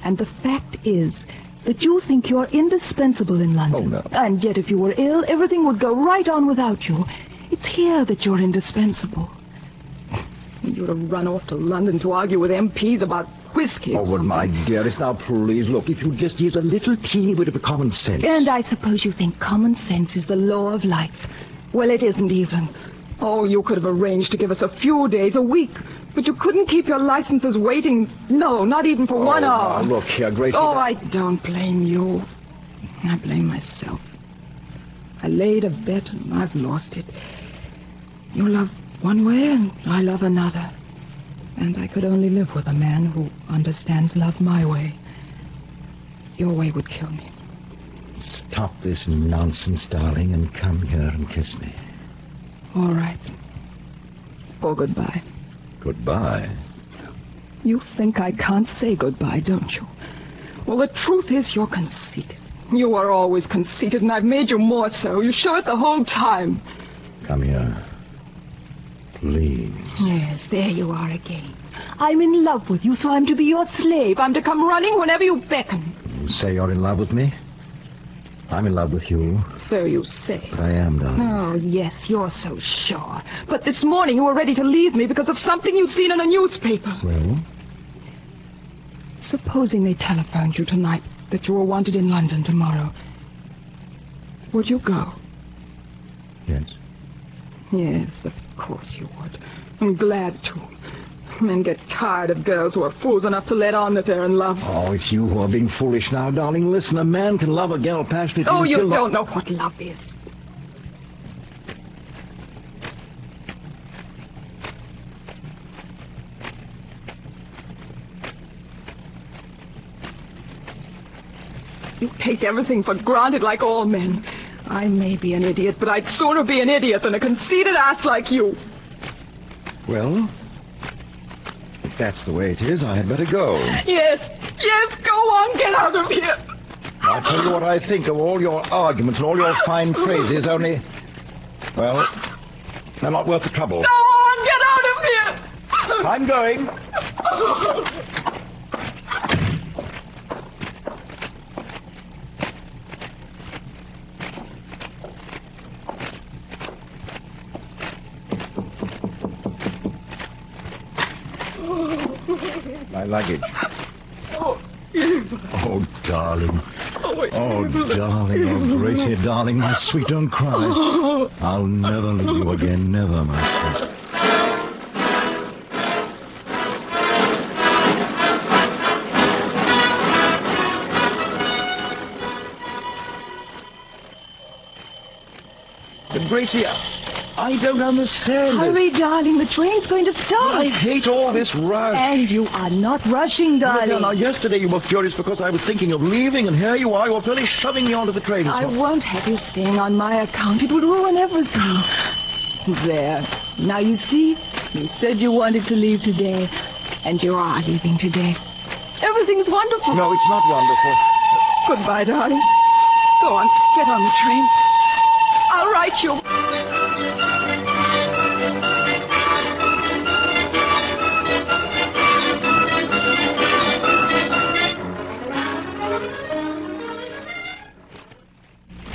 And the fact is that you think you're indispensable in London. Oh, no. And yet if you were ill, everything would go right on without you. It's here that you're indispensable. You'd have run off to London to argue with MPs about whiskey or Oh, but something. my dearest, now please, look, if you just use a little teeny bit of common sense. And I suppose you think common sense is the law of life. Well, it isn't, Evelyn. Oh, you could have arranged to give us a few days, a week. But you couldn't keep your licenses waiting. No, not even for 1 hour. Now, look here, Gracie. Oh, I don't blame you. I blame myself. I laid a bet and I've lost it. You love one way and I love another. And I could only live with a man who understands love my way. Your way would kill me. Stop this nonsense, darling, and come here and kiss me. All right. Or goodbye. Goodbye. You think I can't say goodbye, don't you? Well, the truth is you're conceited. You are always conceited, and I've made you more so. You show it the whole time. Come here. Please. Yes, there you are again. I'm in love with you, so I'm to be your slave. I'm to come running whenever you beckon. You say you're in love with me? I'm in love with you. So you say. But I am, darling. Oh, yes, you're so sure. But this morning you were ready to leave me because of something you'd seen in a newspaper. Well? Supposing they telephoned you tonight that you were wanted in London tomorrow. Would you go? Yes. Yes, of course you would. I'm glad to. Men get tired of girls who are fools enough to let on that they're in love. Oh, it's you who are being foolish now, darling. Listen, a man can love a girl passionately. Oh, and you still don't know what love is. You take everything for granted like all men. I may be an idiot, but I'd sooner be an idiot than a conceited ass like you. Well, that's the way it is, I had better go. Yes, go on, get out of here. I'll tell you what I think of all your arguments and all your fine phrases, only... Well, they're not worth the trouble. Go on, get out of here. I'm going. My luggage. Oh, darling. Oh, darling. Oh, Gracie, darling, my sweet, don't cry. I'll never leave you again, never, my sweet. But, Gracie, I don't understand this. Hurry, darling, the train's going to start. I hate all this rush. And you are not rushing, darling. Now, yesterday you were furious because I was thinking of leaving, and here you are. You're fairly shoving me onto the train. I won't have you staying on my account. It would ruin everything. There. Now, you see, you said you wanted to leave today, and you are leaving today. Everything's wonderful. No, it's not wonderful. Goodbye, darling. Go on, get on the train. I'll write you.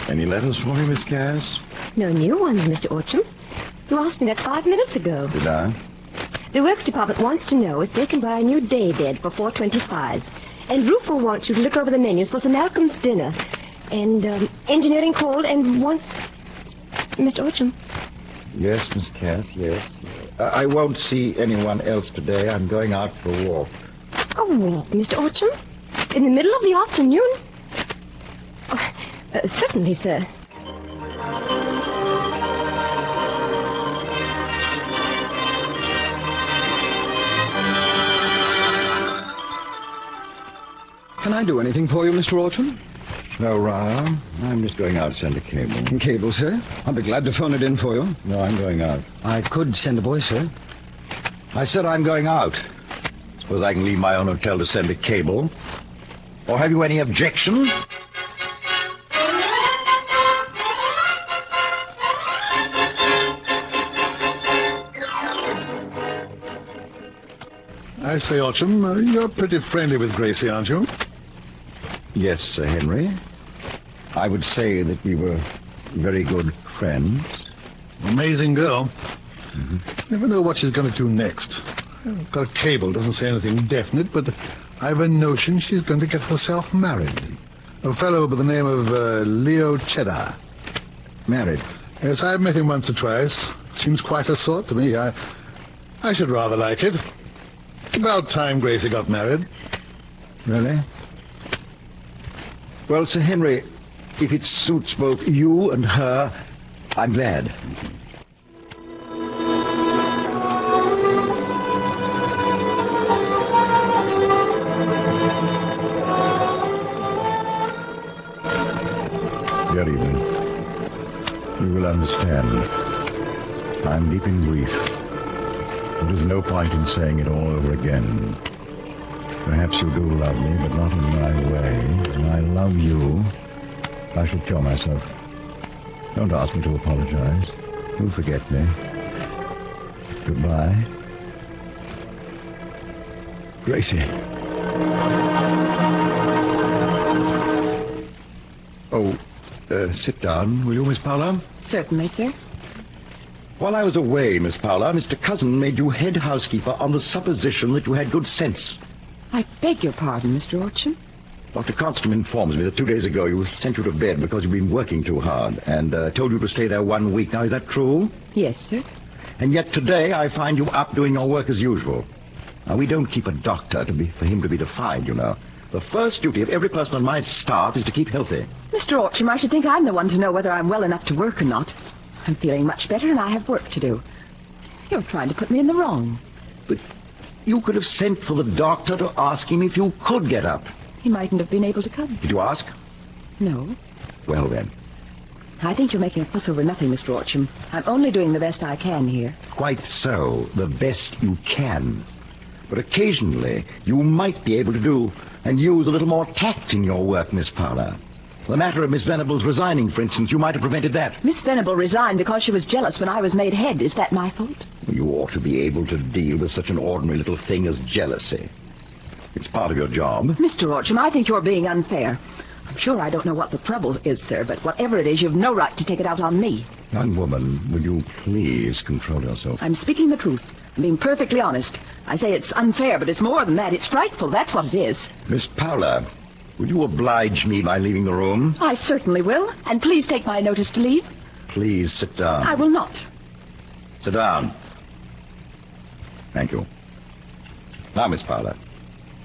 Any letters for me, Miss Cass? No new ones, Mr. Orcham. You asked me that 5 minutes ago. Did I? The Works Department wants to know if they can buy a new day bed for $4.25. And Rufo wants you to look over the menus for Sir Malcolm's dinner. And engineering called and wants... Mr. Orcham. Yes, Miss Cass, yes. I won't see anyone else today. I'm going out for a walk. A walk, Mr. Orcham? In the middle of the afternoon? Certainly, sir. Can I do anything for you, Mr. Orcham? No, Ryan. I'm just going out to send a cable. Cable, sir? I'll be glad to phone it in for you. No, I'm going out. I could send a boy, sir. I said I'm going out. Suppose I can leave my own hotel to send a cable? Or have you any objection? I say, Orcham, you're pretty friendly with Gracie, aren't you? Yes, Sir Henry. I would say that we were very good friends. Amazing girl. Never know what she's going to do next. Got a cable, doesn't say anything definite, but I've a notion she's going to get herself married. A fellow by the name of Leo Cheddar. Married? Yes, I've met him once or twice. Seems quite a sort to me. I should rather like it. It's about time Gracie got married. Really? Well, Sir Henry, if it suits both you and her, I'm glad. Dear Evelyn, you will understand. I'm deep in grief. There is no point in saying it all over again. Perhaps you do love me, but not in my way. And I love you. I should kill myself. Don't ask me to apologize. You'll forget me. Goodbye. Gracie. Oh, sit down, will you, Miss Paula? Certainly, sir. While I was away, Miss Paula, Mr. Cousin made you head housekeeper on the supposition that you had good sense. I beg your pardon, Mr. Orcham. Dr. Constant informs me that 2 days ago you sent you to bed because you've been working too hard and told you to stay there 1 week. Now, is that true? Yes, sir. And yet today I find you up doing your work as usual. Now, we don't keep a doctor for him to be defied, you know. The first duty of every person on my staff is to keep healthy. Mr. Orcham, I should think I'm the one to know whether I'm well enough to work or not. I'm feeling much better and I have work to do. You're trying to put me in the wrong. But you could have sent for the doctor to ask him if you could get up. He mightn't have been able to come. Did you ask? No. Well, then. I think you're making a fuss over nothing, Mr. Orcham. I'm only doing the best I can here. Quite so. The best you can. But occasionally, you might be able to do and use a little more tact in your work, Miss Powler. The matter of Miss Venable's resigning, for instance, you might have prevented that. Miss Venable resigned because she was jealous when I was made head. Is that my fault? You ought to be able to deal with such an ordinary little thing as jealousy. It's part of your job. Mr. Orcham, I think you're being unfair. I'm sure I don't know what the trouble is, sir, but whatever it is, you've no right to take it out on me. Young woman, will you please control yourself? I'm speaking the truth. I'm being perfectly honest. I say it's unfair, but it's more than that. It's frightful. That's what it is. Miss Powler, will you oblige me by leaving the room? I certainly will. And please take my notice to leave. Please sit down. I will not. Sit down. Thank you. Now, Miss Powler,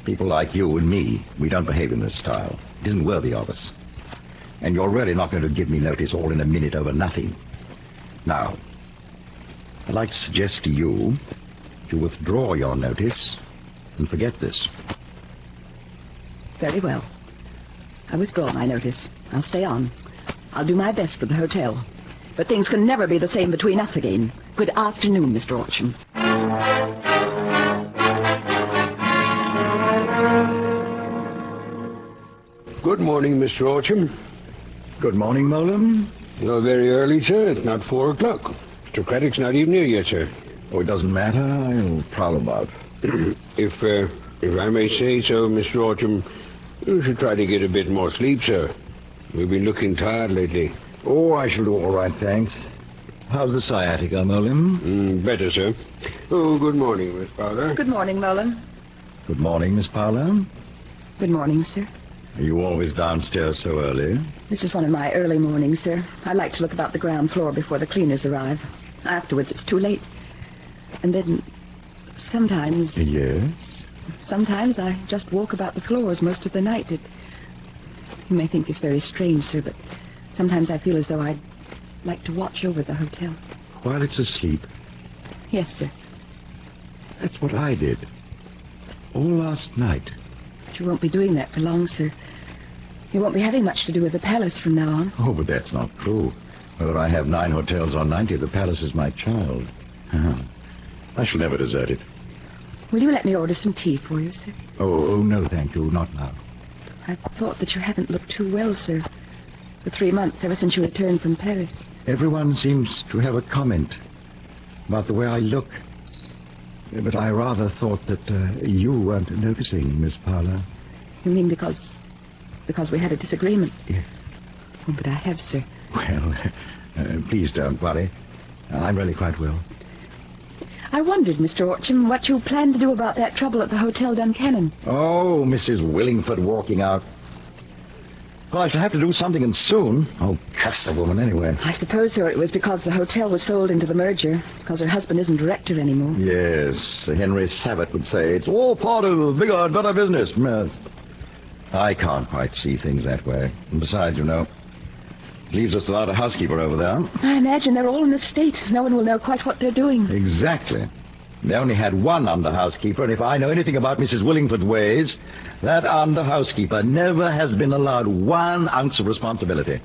people like you and me, we don't behave in this style. It isn't worthy of us. And you're really not going to give me notice all in a minute over nothing. Now, I'd like to suggest to you to withdraw your notice and forget this. Very well. I withdraw my notice. I'll stay on. I'll do my best for the hotel. But things can never be the same between us again. Good afternoon, Mr. Orcham. Good morning, Mr. Orcham. Good morning, Molan. You're very early, sir. It's not 4 o'clock. Mr. Craddock's not even here yet, sir. Oh, it doesn't matter. I'll prowl about. If I may say so, Mr. Orcham, you should try to get a bit more sleep, sir. You've been looking tired lately. Oh, I shall do all right, thanks. How's the sciatica, Molan? Better, sir. Oh, good morning, Miss Powler. Good morning, Molan. Good morning, Miss Powler. Good morning, sir. Are you always downstairs so early? This is one of my early mornings, sir. I like to look about the ground floor before the cleaners arrive. Afterwards, it's too late. And then, sometimes... Yes? Sometimes I just walk about the floors most of the night. You may think this very strange, sir, but sometimes I feel as though I'd like to watch over the hotel. While it's asleep? Yes, sir. That's what I did. All last night. But you won't be doing that for long, sir. You won't be having much to do with the palace from now on. Oh, but that's not true. Whether I have 9 hotels or 90, the palace is my child. I shall never desert it. Will you let me order some tea for you, sir? Oh, no, thank you. Not now. I thought that you haven't looked too well, sir. For 3 months, ever since you returned from Paris. Everyone seems to have a comment about the way I look. But I rather thought that you weren't noticing, Miss Powler. You mean because we had a disagreement? Yes. Oh, but I have, sir. Well, please don't worry. I'm really quite well. I wondered, Mr. Orcham, what you planned to do about that trouble at the Hotel Duncannon. Oh, Mrs. Willingford walking out. Well, I shall have to do something, and soon. Oh, curse the woman anyway. I suppose, sir, it was because the hotel was sold into the merger, because her husband isn't director anymore. Yes, Sir Henry Savitt would say it's all part of bigger and better business. I can't quite see things that way. And besides, you know, it leaves us without a housekeeper over there. I imagine they're all in a state. No one will know quite what they're doing. Exactly. They only had one under-housekeeper, and if I know anything about Mrs. Willingford's ways, that under-housekeeper never has been allowed 1 ounce of responsibility.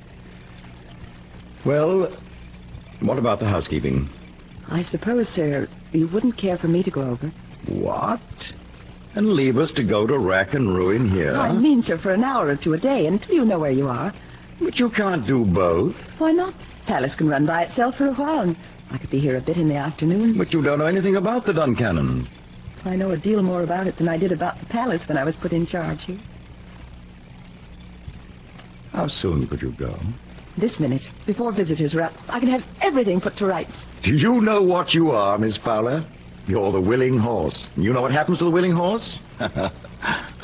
Well, what about the housekeeping? I suppose, sir, you wouldn't care for me to go over. What? And leave us to go to rack and ruin here? I mean, sir, for an hour or 2 a day, until you know where you are. But you can't do both. Why not? Palace can run by itself for a while, and I could be here a bit in the afternoons. But you don't know anything about the Duncannon. I know a deal more about it than I did about the palace when I was put in charge here. How soon could you go? This minute, before visitors are up. I can have everything put to rights. Do you know what you are, Miss Powler? You're the willing horse. You know what happens to the willing horse?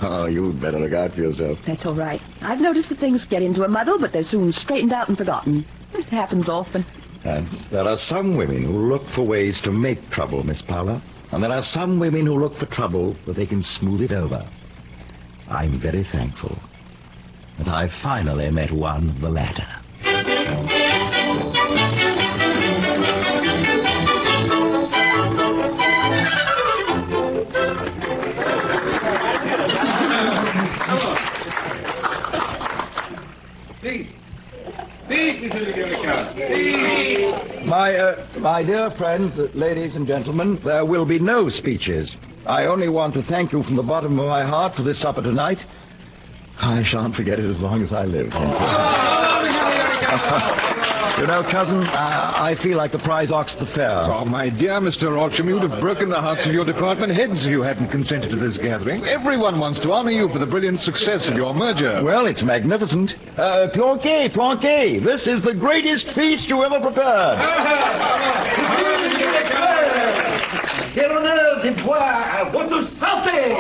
Oh, you'd better look out for yourself. That's all right. I've noticed that things get into a muddle, but they're soon straightened out and forgotten. It happens often. And there are some women who look for ways to make trouble, Miss Powler. And there are some women who look for trouble that they can smooth it over. I'm very thankful that I finally met one of the latter. My My dear friends, ladies and gentlemen, there will be no speeches. I only want to thank you from the bottom of my heart for this supper tonight. I shan't forget it as long as I live. You know, cousin, I feel like the prize ox at the fair. Oh, my dear Mr. Orcham, you'd have broken the hearts of your department heads if you hadn't consented to this gathering. Everyone wants to honor you for the brilliant success of your merger. Well, it's magnificent. Planquet, this is the greatest feast you ever prepared. Quel honneur de boire à votre santé!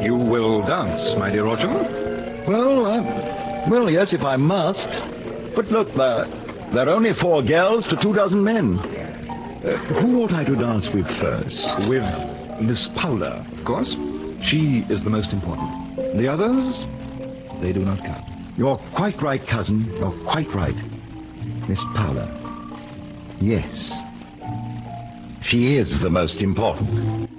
You will dance, my dear Orcham? Well, yes, if I must. But look, there are only 4 girls to 24 men. Who ought I to dance with first? With Miss Paula, of course. She is the most important. The others, they do not count. You're quite right, cousin. You're quite right. Miss Paula. Yes. She is the most important.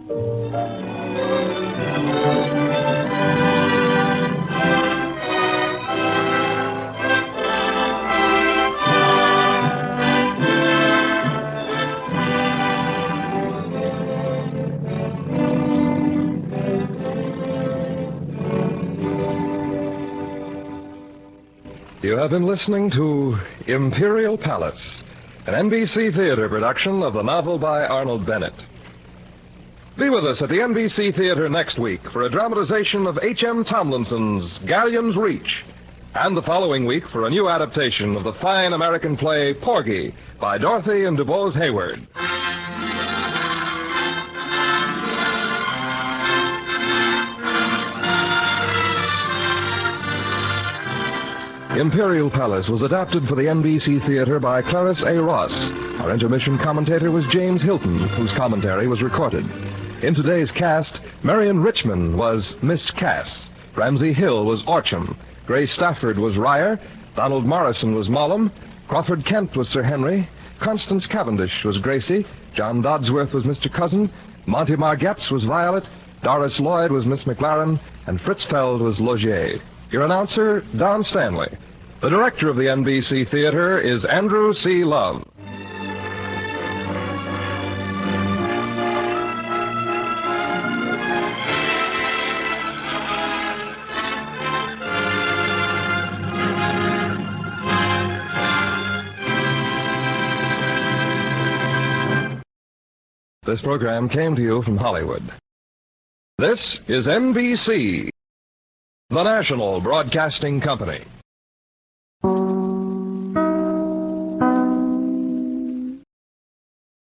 You have been listening to Imperial Palace, an NBC theater production of the novel by Arnold Bennett. Be with us at the NBC Theater next week for a dramatization of H.M. Tomlinson's Galleon's Reach, and the following week for a new adaptation of the fine American play Porgy by Dorothy and DuBose Hayward. Imperial Palace was adapted for the NBC Theater by Clarence A. Ross. Our intermission commentator was James Hilton, whose commentary was recorded. In today's cast, Marion Richmond was Miss Cass, Ramsey Hill was Orcham, Grace Stafford was Ryer, Donald Morrison was Mollum, Crawford Kent was Sir Henry, Constance Cavendish was Gracie, John Dodsworth was Mr. Cousin, Monty Margetts was Violet, Doris Lloyd was Miss McLaren, and Fritz Feld was Logier. Your announcer, Don Stanley. The director of the NBC Theater is Andrew C. Love. This program came to you from Hollywood. This is NBC, the national broadcasting company.